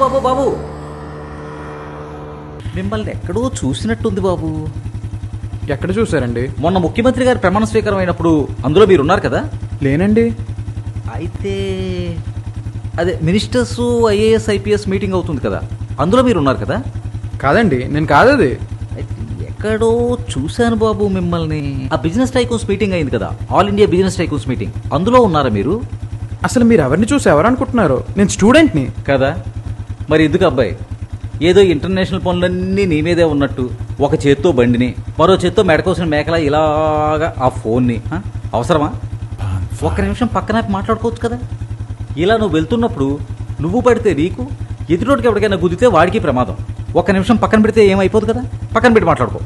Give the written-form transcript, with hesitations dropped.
బాబు బాబు బాబు, మిమ్మల్ని ఎక్కడో చూసినట్టుంది బాబు. ఎక్కడ చూసారండి? మొన్న ముఖ్యమంత్రి గారి ప్రమాణ స్వీకారం అయినప్పుడు అందులో మీరు ఉన్నారు కదా? లేనండి. అయితే అదే మినిస్టర్స్ ఐఏఎస్ ఐపీఎస్ మీటింగ్ అవుతుంది కదా, అందులో మీరు ఉన్నారు కదా? కాదండి, నేను కాదది. అయితే ఎక్కడో చూశాను బాబు మిమ్మల్ని. ఆ బిజినెస్ టైకూన్స్ మీటింగ్ అయింది కదా, all India business tycoons meeting, అందులో ఉన్నారా మీరు? అసలు మీరు ఎవరిని చూసి ఎవరనుకుంటున్నారు? నేను స్టూడెంట్ని కదా. మరి ఎందుకు అబ్బాయి, ఏదో ఇంటర్నేషనల్ పనులన్నీ నీ మీదే ఉన్నట్టు ఒక చేత్తో బండిని, మరో చేత్తో మెడకోసిన మేకలా ఇలాగా ఆ ఫోన్ని, అవసరమా? ఒక్క నిమిషం పక్కన మాట్లాడుకోవచ్చు కదా. ఇలా నువ్వు వెళ్తున్నప్పుడు నువ్వు పడితే నీకు, ఎదుటోటికి ఎవరికైనా గుద్దితే వాడికి ప్రమాదం. ఒక్క నిమిషం పక్కన పెడితే ఏమైపోదు కదా. పక్కన పెట్టి మాట్లాడుకో.